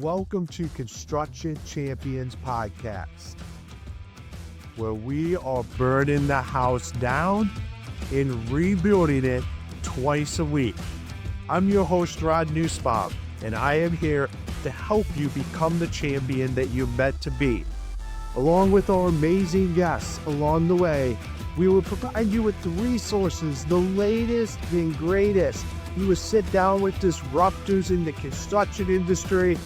Welcome to Construction Champions Podcast, where we are burning the house down and rebuilding it twice a week. I'm your host, Rod Nussbaum, and I am here to help you become the champion that you're meant to be. Along with our amazing guests along the way, we will provide you with the resources, the latest and greatest. You will sit down with disruptors in the construction industry.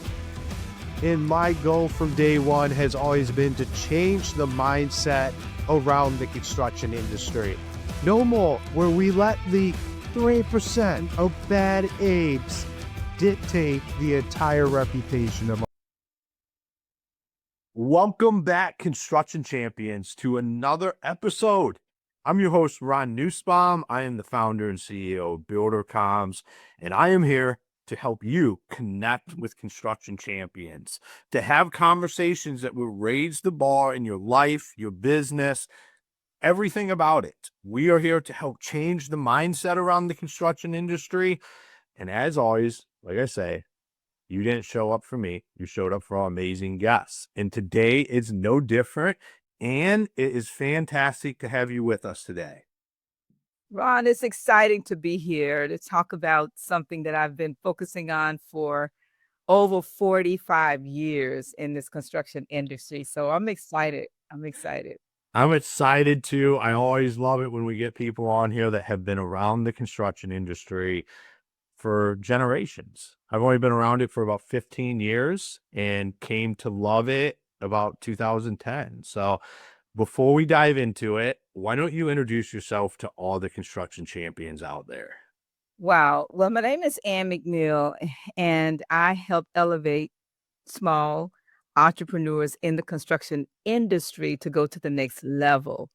And my goal from day one has always been to change the mindset around the construction industry. No more where we let the 3% of bad apes dictate the entire reputation of. Welcome back, Construction Champions, to another episode. I'm your host, Ron Nussbaum. I am the founder and CEO of BuilderComms, and I am here to help you connect with construction champions, to have conversations that will raise the bar in your life, your business, everything about it. We are here to help change the mindset around the construction industry. And as always, like I say, you didn't show up for me. You showed up for our amazing guests. And today is no different. And it is fantastic to have you with us today. Ron, it's exciting to be here to talk about something that I've been focusing on for over 45 years in this construction industry. So I'm excited. I'm excited too. I always love it when we get people on here that have been around the construction industry for generations. I've only been around it for about 15 years and came to love it about 2010. So before we dive into it, why don't you introduce yourself to all the construction champions out there? Wow. Well, my name is McNeill, and I help elevate small entrepreneurs in the construction industry to go to the next level.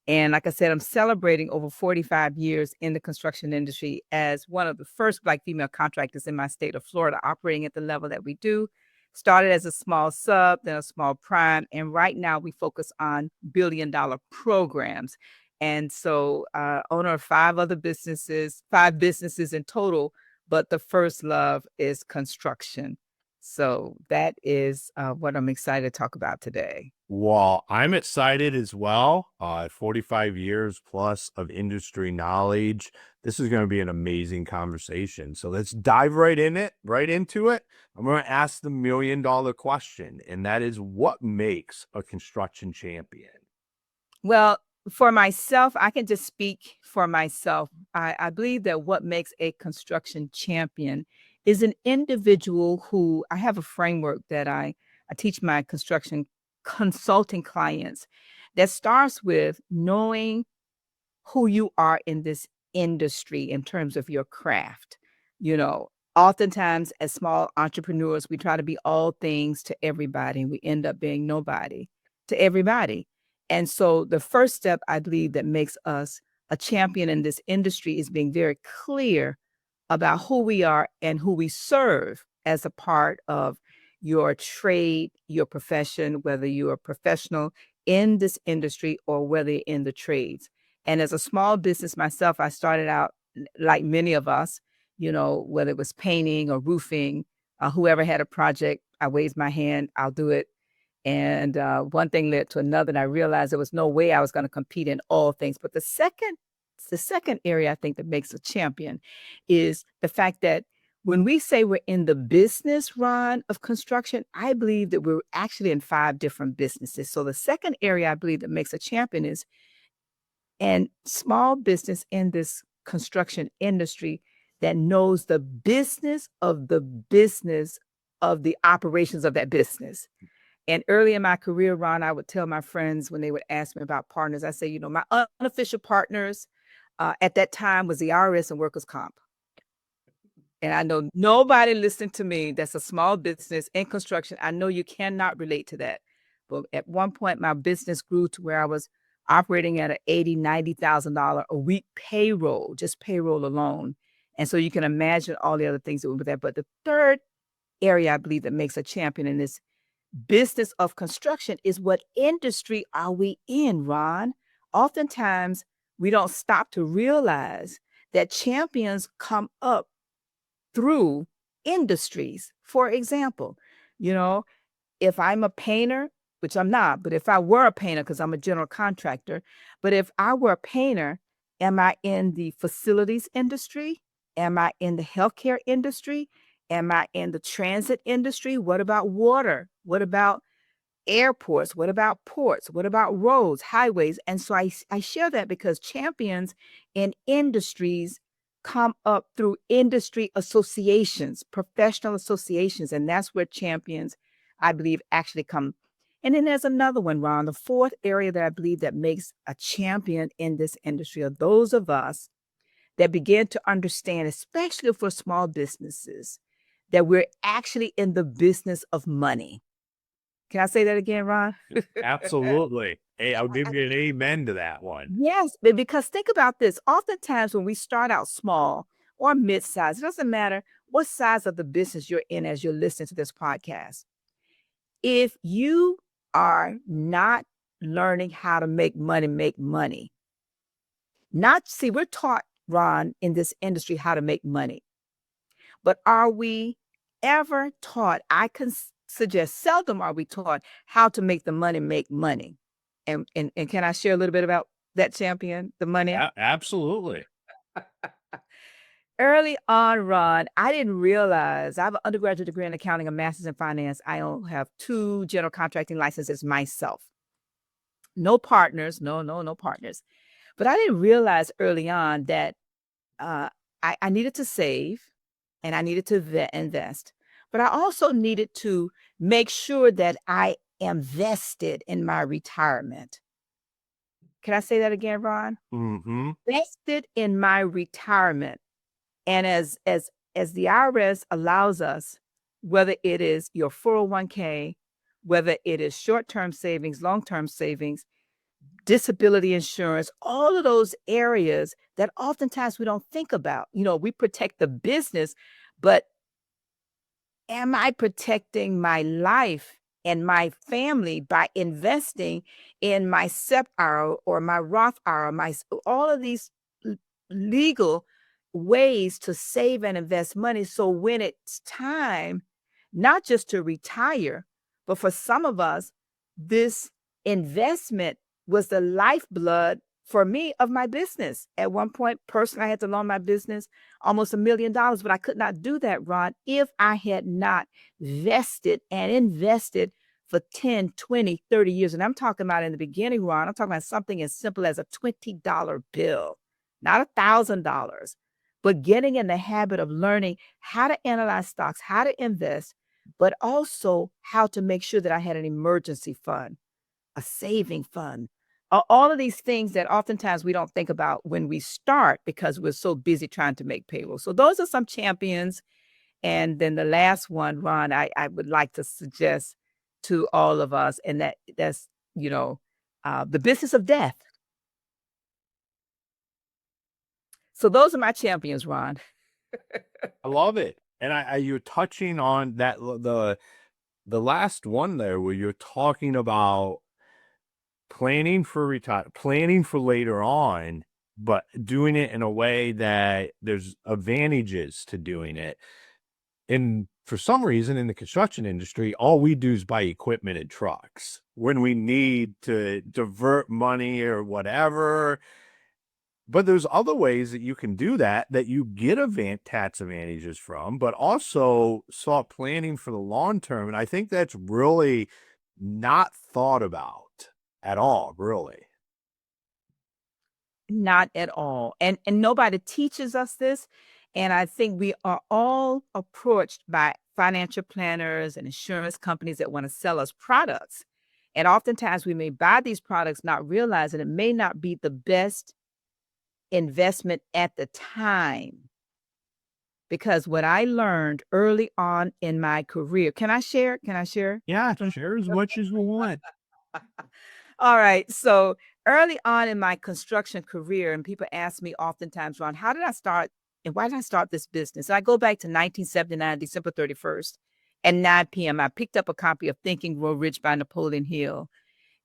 And like I said, I'm celebrating over 45 years in the construction industry as one of the first Black female contractors in my state of Florida operating at the level that we do. Started as a small sub, then a small prime, and right now we focus on billion-dollar programs. And so, owner of five businesses in total, but the first love is construction. So that is what I'm excited to talk about today. Well, I'm excited as well. 45 years plus of industry knowledge. This is going to be an amazing conversation. So let's dive right into it. I'm going to ask the $1 million question, and that is, what makes a construction champion? Well, for myself, I can just speak for myself. I believe that what makes a construction champion is an individual who I have a framework that I teach my construction consulting clients that starts with knowing who you are in this industry in terms of your craft. Oftentimes as small entrepreneurs, we try to be all things to everybody, and we end up being nobody to everybody. And so the first step, I believe, that makes us a champion in this industry is being very clear about who we are and who we serve as a part of your trade, your profession, whether you're a professional in this industry or whether you're in the trades. And as a small business myself, I started out like many of us, whether it was painting or roofing, whoever had a project, I raised my hand, I'll do it. And one thing led to another, and I realized there was no way I was going to compete in all things. But the second area I think that makes a champion is the fact that when we say we're in the business, Ron, of construction, I believe that we're actually in 5 different businesses. So the second area I believe that makes a champion is and small business in this construction industry that knows the business of the operations of that business. And early in my career, Ron, I would tell my friends when they would ask me about partners, I say, my unofficial partners at that time was the IRS and workers' comp. And I know nobody listening to me that's a small business in construction. I know you cannot relate to that. But at one point, my business grew to where I was operating at an $80,000, $90,000 a week payroll, just payroll alone. And so you can imagine all the other things that were with that. But the third area I believe that makes a champion in this business of construction is what industry are we in, Ron? Oftentimes, we don't stop to realize that champions come up through industries. For example, you know, if I'm a painter, which I'm not, but if I were a painter, because I'm a general contractor, but if I were a painter, am I in the facilities industry? Am I in the healthcare industry? Am I in the transit industry? What about water? What about airports? What about ports? What about roads, highways? And so I share that because champions in industries come up through industry associations, professional associations, and that's where champions, I believe, actually come. And then there's another one, Ron. The fourth area that I believe that makes a champion in this industry are those of us that begin to understand, especially for small businesses, that we're actually in the business of money. Can I say that again, Ron? Absolutely. Hey, I'll give you an amen to that one. Yes, because think about this. Oftentimes when we start out small or mid-size, it doesn't matter what size of the business you're in as you're listening to this podcast. If you are not learning how to make money, we're taught, Ron, in this industry how to make money. But are we ever taught? I can suggest seldom are we taught how to make the money make money. And can I share a little bit about that, champion, the money? Absolutely. Early on, Ron, I didn't realize I have an undergraduate degree in accounting, a master's in finance. I only have 2 general contracting licenses myself. No partners, no partners. But I didn't realize early on that I needed to save and I needed to invest. But I also needed to make sure that I am vested in my retirement. Can I say that again, Ron? Mm-hmm. Vested in my retirement. And as the IRS allows us, whether it is your 401k, whether it is short-term savings, long-term savings, disability insurance, all of those areas that oftentimes we don't think about. We protect the business, but am I protecting my life and my family by investing in my SEP IRA or my Roth IRA, all of these legal ways to save and invest money. So when it's time, not just to retire, but for some of us, this investment was the lifeblood for me of my business. At one point, personally, I had to loan my business almost $1 million, but I could not do that, Ron, if I had not vested and invested for 10, 20, 30 years. And I'm talking about in the beginning, Ron, I'm talking about something as simple as a $20 bill, not $1,000, but getting in the habit of learning how to analyze stocks, how to invest, but also how to make sure that I had an emergency fund, a saving fund, all of these things that oftentimes we don't think about when we start because we're so busy trying to make payroll. So those are some champions. And then the last one, Ron, I would like to suggest to all of us, and that's the business of death. So those are my champions, Ron. I love it. And you're touching on that the last one there where you're talking about planning for planning for later on, but doing it in a way that there's advantages to doing it. And for some reason in the construction industry, all we do is buy equipment and trucks when we need to divert money or whatever. But there's other ways that you can do that you get tax advantages from, but also start planning for the long term. And I think that's really not thought about at all, really. Not at all. And nobody teaches us this. And I think we are all approached by financial planners and insurance companies that want to sell us products. And oftentimes we may buy these products not realizing it may not be the best investment at the time. Because what I learned early on in my career, can I share? Yeah, share as much as we want. All right. So early on in my construction career, and people ask me oftentimes, Ron, how did I start and why did I start this business? And I go back to 1979, December 31st at 9 p.m. I picked up a copy of Think and Grow Rich by Napoleon Hill.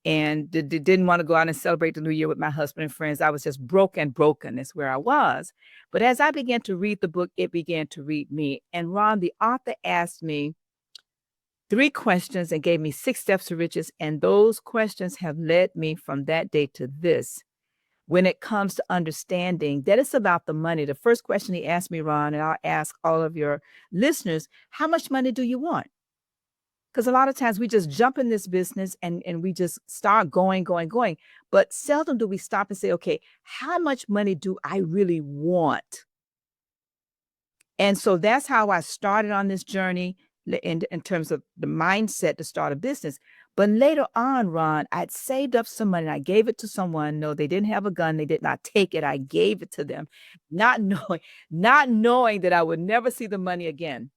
and didn't want to go out and celebrate the new year with my husband and friends. I was just broken is where I was. But as I began to read the book, it began to read me. And Ron, the author, asked me 3 questions and gave me 6 steps to riches. And those questions have led me from that day to this. When it comes to understanding that it's about the money, the first question he asked me, Ron, and I'll ask all of your listeners, how much money do you want? Because a lot of times we just jump in this business and we just start going. But seldom do we stop and say, okay, how much money do I really want? And so that's how I started on this journey in terms of the mindset to start a business. But later on, Ron, I'd saved up some money and I gave it to someone. No, they didn't have a gun. They did not take it. I gave it to them, not knowing that I would never see the money again.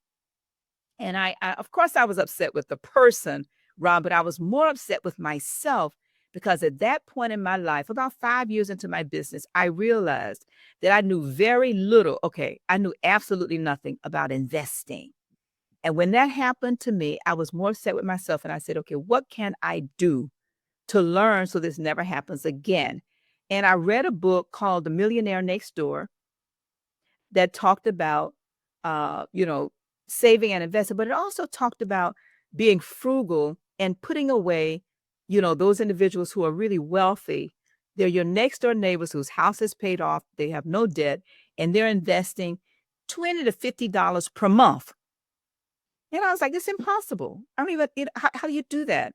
And I of course, I was upset with the person, Ron, but I was more upset with myself because at that point in my life, about 5 years into my business, I realized that I knew very little. Okay, I knew absolutely nothing about investing. And when that happened to me, I was more upset with myself. And I said, okay, what can I do to learn so this never happens again? And I read a book called The Millionaire Next Door that talked about, saving and investing, but it also talked about being frugal and putting away, those individuals who are really wealthy. They're your next door neighbors whose house is paid off. They have no debt and they're investing $20 to $50 per month. And I was like, it's impossible. I don't even, how do you do that?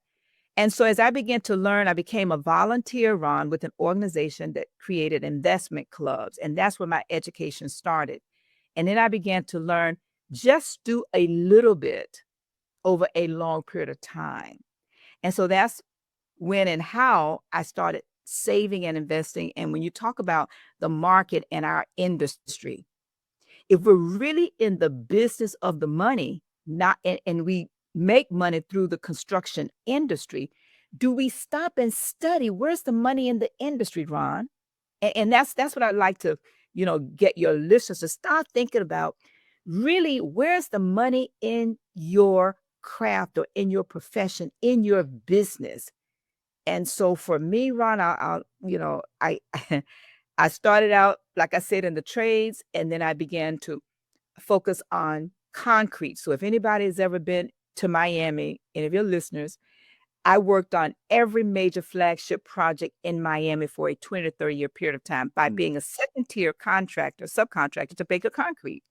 And so as I began to learn, I became a volunteer, Ron, with an organization that created investment clubs. And that's where my education started. And then I began to learn just do a little bit over a long period of time. And so that's when and how I started saving and investing. And when you talk about the market and our industry, if we're really in the business of the money, and we make money through the construction industry, do we stop and study where's the money in the industry, Ron? And that's what I'd like to, get your listeners to start thinking about. Really, where's the money in your craft or in your profession, in your business? And so for me, Ron, I I started out, like I said, in the trades, and then I began to focus on concrete. So if anybody has ever been to Miami, any of your listeners, I worked on every major flagship project in Miami for a 20 to 30-year period of time by being a second-tier subcontractor to Baker Concrete.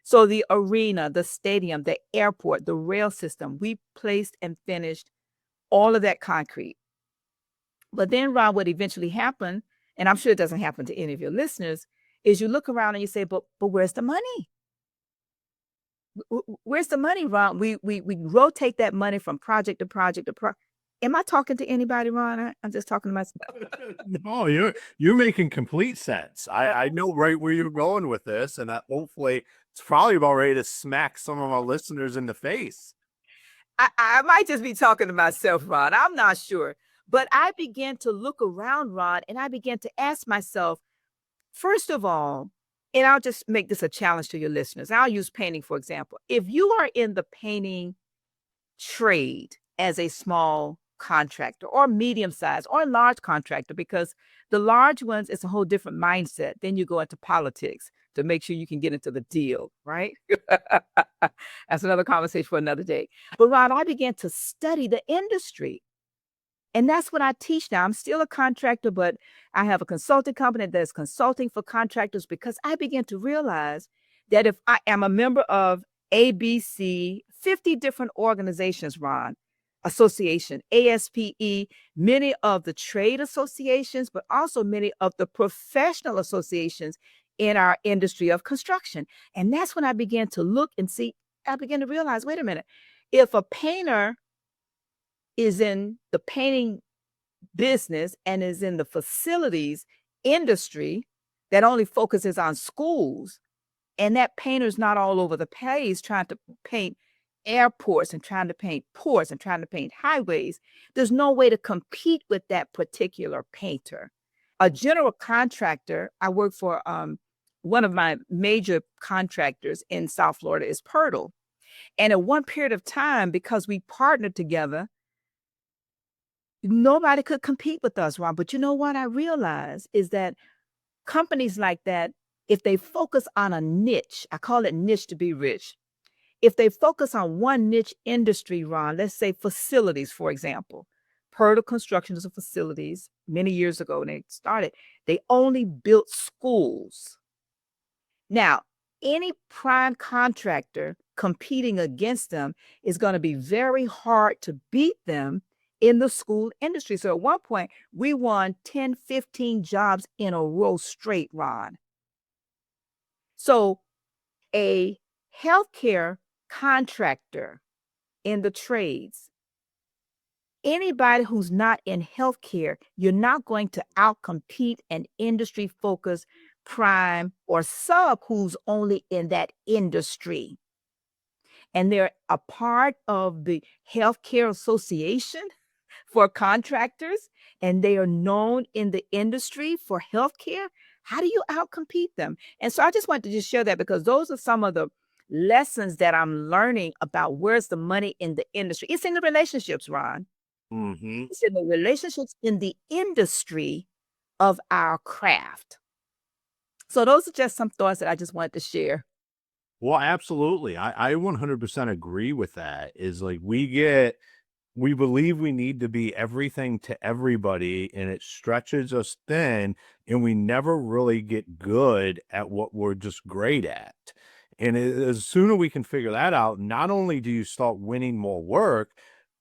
So the arena, the stadium, the airport, the rail system, we placed and finished all of that concrete. But then, Ron, what eventually happened, and I'm sure it doesn't happen to any of your listeners, is you look around and you say, but where's the money? Where's the money, Ron? We rotate that money from project to project to project. Am I talking to anybody, Ron? I'm just talking to myself. No, you're making complete sense. I know right where you're going with this, and that hopefully it's probably about ready to smack some of our listeners in the face. I might just be talking to myself, Ron. I'm not sure. But I began to look around, Ron, and I began to ask myself, first of all, and I'll just make this a challenge to your listeners. I'll use painting, for example. If you are in the painting trade as a small contractor or medium size or large contractor, because the large ones, it's a whole different mindset. Then you go into politics to make sure you can get into the deal, right? That's another conversation for another day. But Ron, I began to study the industry. And that's what I teach now. I'm still a contractor, but I have a consulting company that's consulting for contractors because I began to realize that if I am a member of ABC, 50 different organizations, Ron, association, ASPE, many of the trade associations, but also many of the professional associations in our industry of construction. And that's when I began to look and see, I began to realize, wait a minute, if a painter is in the painting business and is in the facilities industry that only focuses on schools, and that painter's not all over the place trying to paint airports and trying to paint ports and trying to paint highways, there's no way to compete with that particular painter. A general contractor, I work for one of my major contractors in South Florida is Purtle. And at one period of time, because we partnered together, nobody could compete with us, Ron. But you know what I realized is that companies like that, if they focus on a niche, I call it niche to be rich. If they focus on one niche industry, Ron, let's say facilities, for example, Purtle Construction is a facilities many years ago when they started, they only built schools. Now, any prime contractor competing against them is going to be very hard to beat them in the school industry. So at one point, we won 10, 15 jobs in a row straight, Ron. So a healthcare contractor in the trades, anybody who's not in healthcare, you're not going to outcompete an industry focused prime or sub who's only in that industry. And they're a part of the healthcare association for contractors, and they are known in the industry for healthcare. How do you outcompete them? And so I just wanted to just share that because those are some of the lessons that I'm learning about where's the money in the industry. It's in the relationships, Ron. Mm-hmm. It's in the relationships in the industry of our craft. So those are just some thoughts that I just wanted to share. Well, absolutely. I 100% agree with that. Is like we believe we need to be everything to everybody, and it stretches us thin, and we never really get good at what we're just great at. And as sooner we can figure that out, not only do you start winning more work,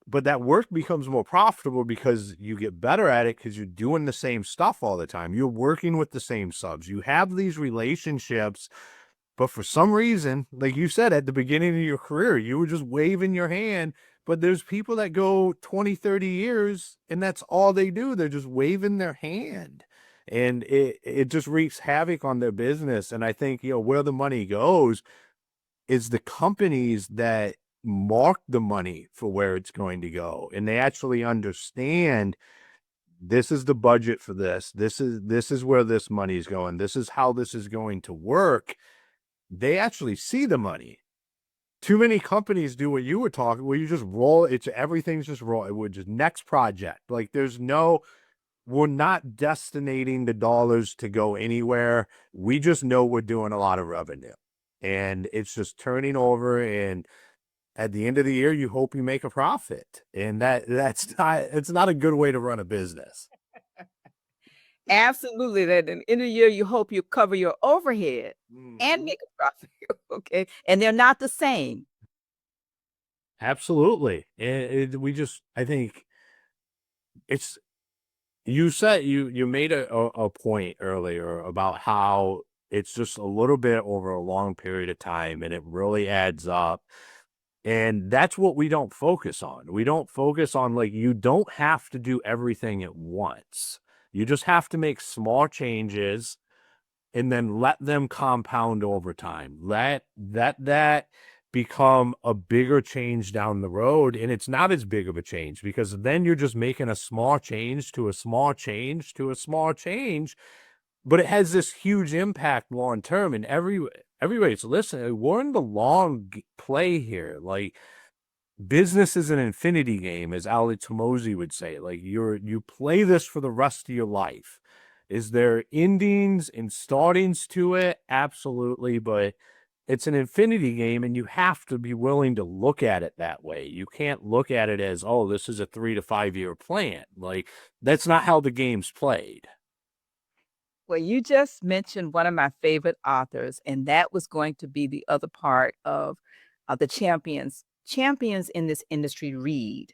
but that work becomes more profitable because you get better at it because you're doing the same stuff all the time. You're working with the same subs. You have these relationships, but for some reason, like you said, at the beginning of your career, you were just waving your hand. But there's people that go 20, 30 years and that's all they do. They're just waving their hand. And it just wreaks havoc on their business. And I think, where the money goes is the companies that mark the money for where it's going to go. And they actually understand this is the budget for this. This is where this money is going. This is how this is going to work. They actually see the money. Too many companies do what you were talking, where you just roll. Everything's just roll. It would just next project. Like we're not destinating the dollars to go anywhere. We just know we're doing a lot of revenue, and it's just turning over. And at the end of the year, you hope you make a profit, and it's not a good way to run a business. Absolutely. That in the end of the year, you hope you cover your overhead and make a profit. Okay. And they're not the same. Absolutely. I think it's, you said you made a point earlier about how it's just a little bit over a long period of time and it really adds up. And that's what we don't focus on. We don't focus on, like, you don't have to do everything at once. You just have to make small changes and then let them compound over time. Let that become a bigger change down the road. And it's not as big of a change because then you're just making a small change to a small change to a small change, but it has this huge impact long term. And everybody's listening. We're in the long play here. Like, business is an infinity game, as Ali Tomosi would say. Like, you play this for the rest of your life. Is there endings and startings to it? Absolutely, but it's an infinity game, and you have to be willing to look at it that way. You can't look at it as, oh, this is a 3 to 5 year plan. Like, that's not how the game's played. Well, you just mentioned one of my favorite authors, and that was going to be the other part of the champions. Champions in this industry read.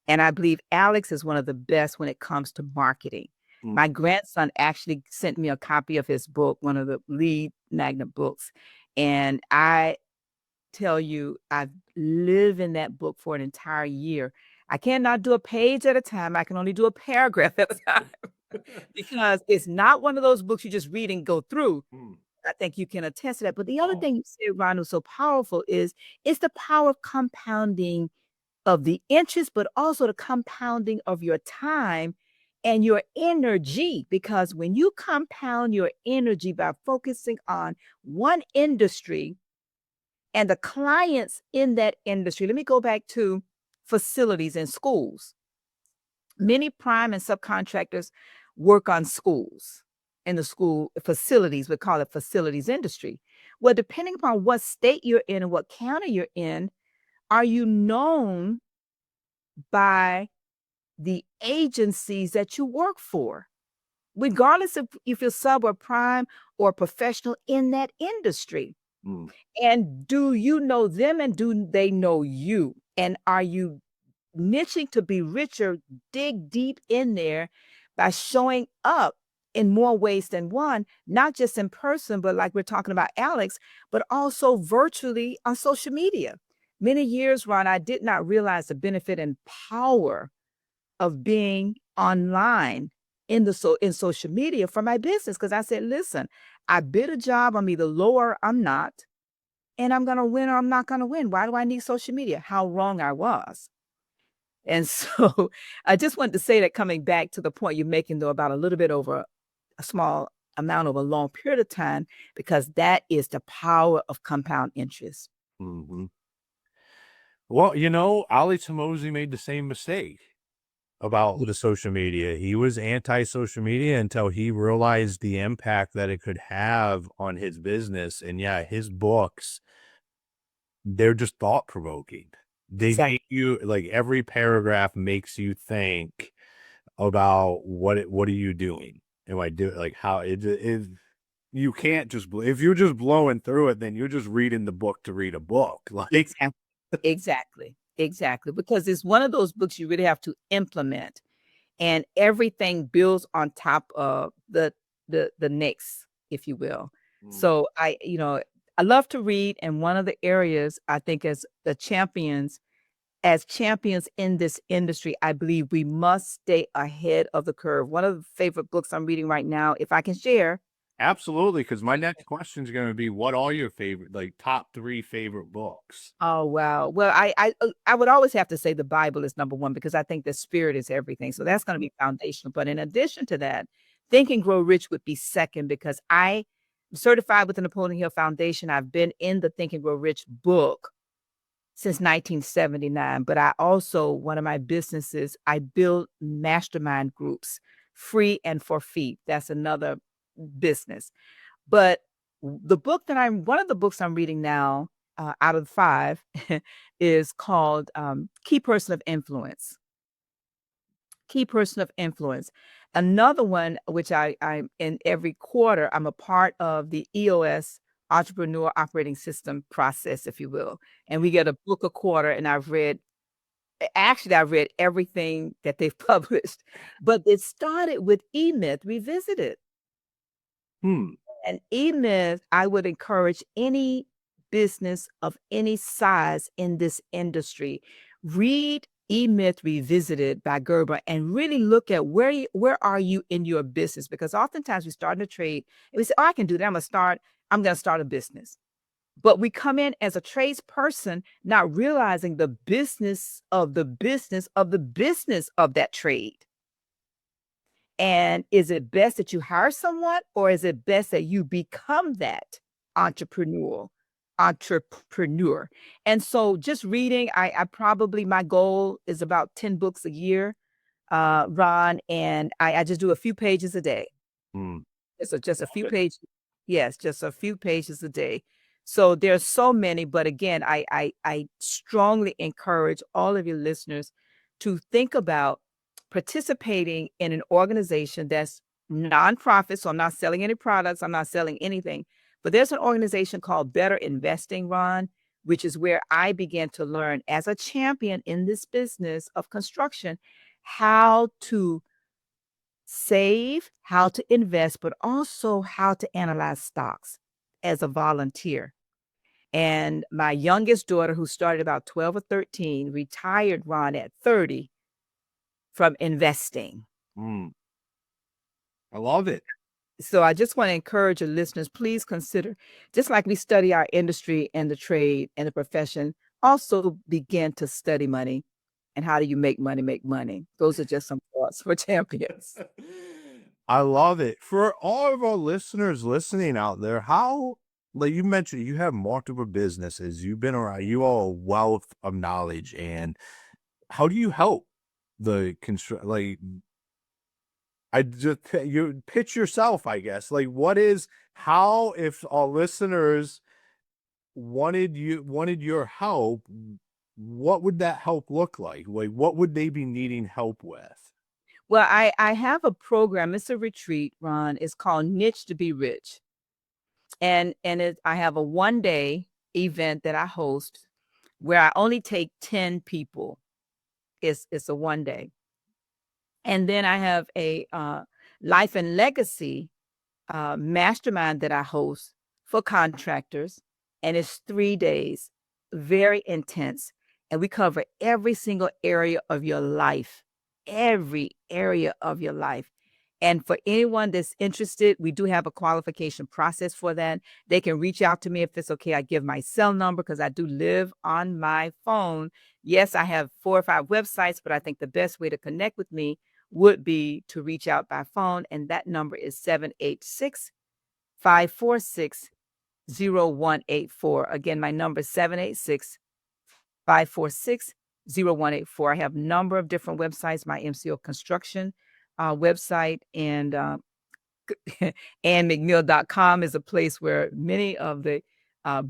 And I believe Alex is one of the best when it comes to marketing. My grandson actually sent me a copy of his book, one of the lead magnet books. And I tell you, I've lived in that book for an entire year. I cannot do a page at a time. I can only do a paragraph at a time because it's not one of those books you just read and go through. I think you can attest to that. But the other thing you said, Ron, was so powerful is it's the power of compounding of the interest, but also the compounding of your time and your energy. Because when you compound your energy by focusing on one industry and the clients in that industry, let me go back to facilities and schools. Many prime and subcontractors work on schools in the school facilities. We call it facilities industry. Well, depending upon what state you're in and what county you're in, are you known by the agencies that you work for, regardless if you're sub or prime or professional in that industry? Mm. And do you know them and do they know you? And are you niching to be richer? Dig deep in there by showing up in more ways than one, not just in person, but like we're talking about Alex, but also virtually on social media. Many years, Ron, I did not realize the benefit and power of being online in social media for my business. Because I said, listen, I bid a job, I'm either low or I'm not, and I'm gonna win or I'm not gonna win. Why do I need social media? How wrong I was. And so I just wanted to say that, coming back to the point you're making, though, about a little bit over a small amount over a long period of time, because that is the power of compound interest. Mhm. Well, you know, Ali Tamosi made the same mistake about the social media. He was anti-social media until he realized the impact that it could have on his business. And yeah, his books, they're just thought-provoking. They Exactly. make you, like, every paragraph makes you think about what are you doing? Am I doing, like, how it you can't just if you're just blowing through it, then you're just reading the book to read a book. Like, Exactly. Exactly. Exactly. Because it's one of those books you really have to implement, and everything builds on top of the next, if you will. mm, So I love to read, and one of the areas I think as champions in this industry, I believe we must stay ahead of the curve. One of the favorite books I'm reading right now, if I can share. absolutely, because my next question is going to be, what are your favorite, like, top 3 favorite books? Oh, wow. Well, I would always have to say the Bible is number one, because I think the spirit is everything. So that's going to be foundational. But in addition to that, Think and Grow Rich would be second, because I'm certified with the Napoleon Hill Foundation. I've been in the Think and Grow Rich book since 1979. But I also, one of my businesses, I build mastermind groups, free and for fee. That's another business. But one of the books I'm reading now, out of the 5, is called, Key Person of Influence. Key Person of Influence. Another one, which I'm in every quarter, I'm a part of the EOS Entrepreneur Operating System process, if you will. And we get a book a quarter, and I've read everything that they've published. But it started with E-Myth Revisited. Hmm. And E-Myth, I would encourage any business of any size in this industry, read E-Myth Revisited by Gerber, and really look at where are you in your business? Because oftentimes we start in a trade and we say, oh, I can do that. I'm going to start a business. But we come in as a tradesperson, not realizing the business of the business of the business of that trade. And is it best that you hire someone, or is it best that you become that entrepreneur? Entrepreneur. And so just reading, I probably, my goal is about 10 books a year, Ron, and I just do a few pages a day. Hmm. Just a Love few it. pages. Yes, just a few pages a day. So there's so many, but again, I strongly encourage all of your listeners to think about participating in an organization that's nonprofit. So I'm not selling any products, I'm not selling anything, but there's an organization called Better Investing, Ron, which is where I began to learn as a champion in this business of construction how to save, how to invest, but also how to analyze stocks as a volunteer. And my youngest daughter, who started about 12 or 13, retired, Ron, at 30 from investing. Hmm. I love it. So I just want to encourage your listeners, please consider, just like we study our industry and the trade and the profession, also begin to study money. And how do you make money make money? Those are just some thoughts for champions. I love it. For all of our listeners listening out there, how, like you mentioned, you have multiple businesses. You've been around, you are a wealth of knowledge. And how do you help the like I just you pitch yourself, I guess. Like what is how if our listeners wanted your help, what would that help look like? Like what would they be needing help with? Well, I have a program. It's a retreat, Ron. It's called Niche to Be Rich. I have a 1-day event that I host where I only take 10 people. It's a 1 day. And then I have a life and legacy mastermind that I host for contractors, and it's 3 days, very intense. And we cover every single area of your life, every area of your life. And for anyone that's interested, we do have a qualification process for that. They can reach out to me if it's okay. I give my cell number because I do live on my phone. Yes, I have 4 or 5 websites, but I think the best way to connect with me would be to reach out by phone. And that number is 786-546-0184. Again, my number is 786-546-0184. I have a number of different websites, my MCO construction website, and McNeill.com is a place where many of the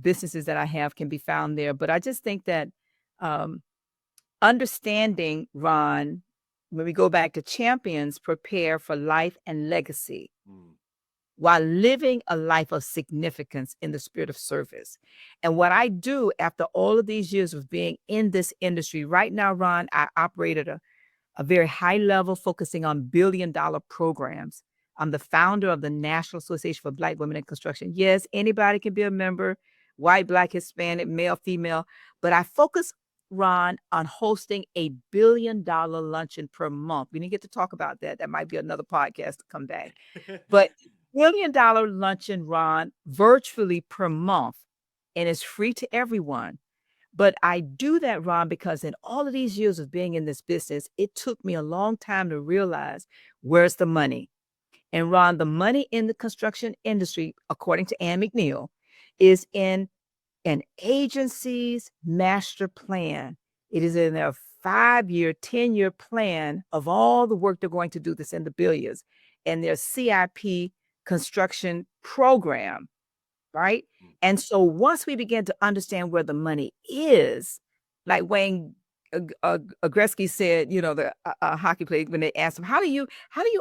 businesses that I have can be found there. But I just think that understanding, Ron, when we go back to champions, prepare for life and legacy while living a life of significance in the spirit of service. And what I do after all of these years of being in this industry right now, Ron, I operate at a very high level, focusing on billion-dollar programs. I'm the founder of the National Association for Black Women in Construction. Yes, anybody can be a member, white, Black, Hispanic, male, female, but I focus, Ron, on hosting a billion-dollar luncheon per month. We didn't get to talk about that. That might be another podcast to come back. But billion-dollar luncheon, Ron, virtually per month, and it's free to everyone. But I do that, Ron, because in all of these years of being in this business, it took me a long time to realize where's the money. And Ron, the money in the construction industry, according to Ann McNeill, is in an agency's master plan. It is in their 5-year, 10-year plan of all the work they're going to do that's in the billions, and their CIP construction program, right? And so once we begin to understand where the money is, like Wayne Gretzky said, the hockey player, when they asked him, how do you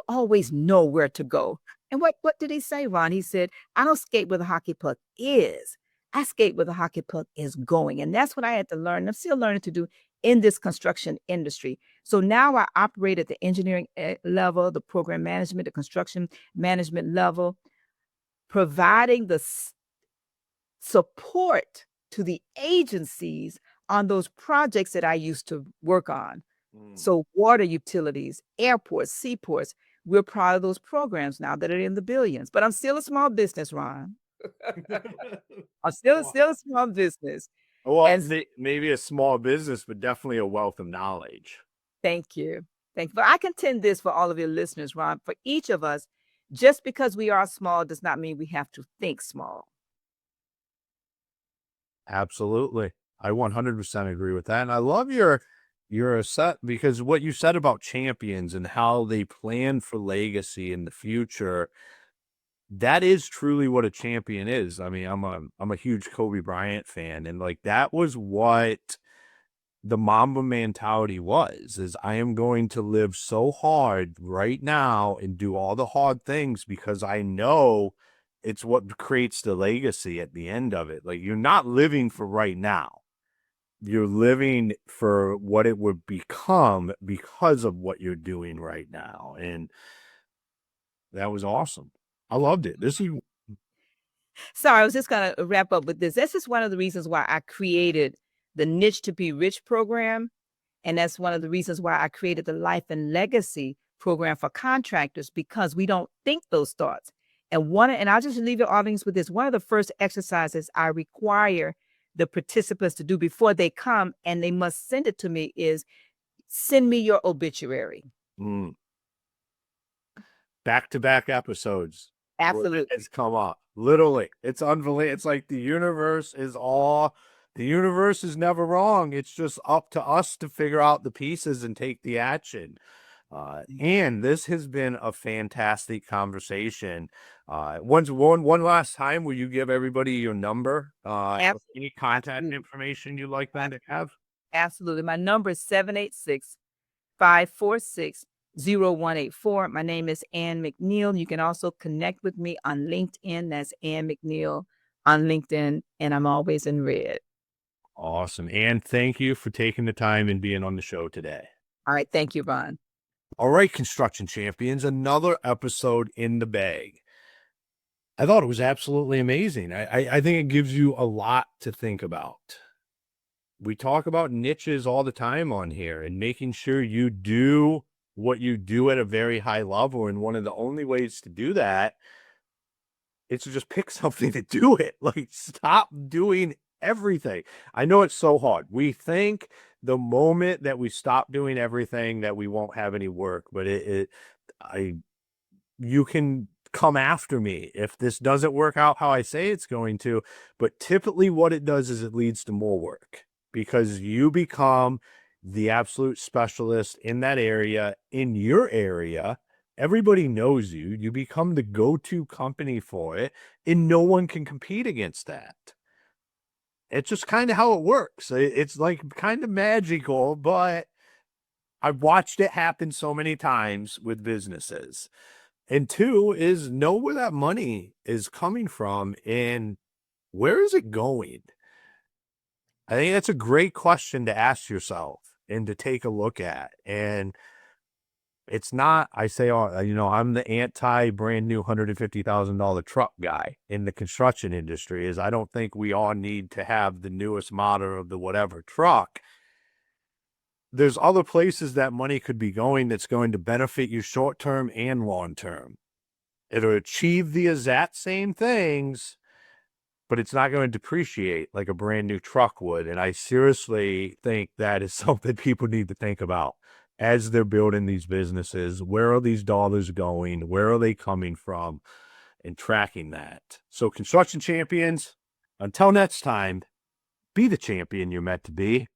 always know where to go? And what did he say, Ron? He said, I don't skate where the hockey puck is. I skate where the hockey puck is going. And that's what I had to learn. I'm still learning to do in this construction industry. So now I operate at the engineering level, the program management, the construction management level, providing the support to the agencies on those projects that I used to work on. So water utilities, airports, seaports, we're part of those programs now that are in the billions. But I'm still a small business, Ron. I'm still a small business. Well, And maybe a small business, but definitely a wealth of knowledge. thank you. Thank you. But I contend this for all of your listeners, Ron. For each of us, just because we are small does not mean we have to think small. Absolutely. I 100% agree with that. And I love your set, because what you said about champions and how they plan for legacy in the future, that is truly what a champion is. I mean, I'm a huge Kobe Bryant fan, and like that was what the Mamba mentality was, is I am going to live so hard right now and do all the hard things because I know it's what creates the legacy at the end of it. Like you're not living for right now. You're living for what it would become because of what you're doing right now. And that was awesome. I loved it. Sorry, I was just going to wrap up with this. This is one of the reasons why I created the Niche to Be Rich program. And that's one of the reasons why I created the Life and Legacy program for contractors, because we don't think those thoughts. And I'll just leave your audience with this. One of the first exercises I require the participants to do before they come, and they must send it to me, is send me your obituary. Back-to-back episodes. Absolutely. It's come up. Literally. It's unbelievable. It's like the universe is all The universe is never wrong. It's just up to us to figure out the pieces and take the action. And this has been a fantastic conversation. One last time, will you give everybody your number? Any contact information you'd like them to have? Absolutely. My number is 786-546-0184. My name is Ann McNeill. You can also connect with me on LinkedIn. That's Ann McNeill on LinkedIn, and I'm always in red. Awesome. Ann, thank you for taking the time and being on the show today. All right. Thank you, Ron. All right, construction champions, another episode in the bag. I thought it was absolutely amazing. I think it gives you a lot to think about. We talk about niches all the time on here and making sure you do what you do at a very high level. And one of the only ways to do that is to just pick something to do it. Like, stop doing everything. I know it's so hard. We think the moment that we stop doing everything that we won't have any work, but you can come after me if this doesn't work out how I say it's going to, but typically what it does is it leads to more work because you become the absolute specialist in that area, in your area. Everybody knows you. You become the go-to company for it, and no one can compete against that. It's just kind of how it works. It's like kind of magical, but I've watched it happen so many times with businesses. And two is know where that money is coming from and where is it going? I think that's a great question to ask yourself and to take a look at. And it's not, I say, I'm the anti brand new $150,000 truck guy in the construction industry. Is I don't think we all need to have the newest model of the whatever truck. There's other places that money could be going that's going to benefit you short term and long term. It'll achieve the exact same things, but it's not going to depreciate like a brand new truck would. And I seriously think that is something people need to think about as they're building these businesses. Where are these dollars going? Where are they coming from? And tracking that. So construction champions, until next time, be the champion you're meant to be.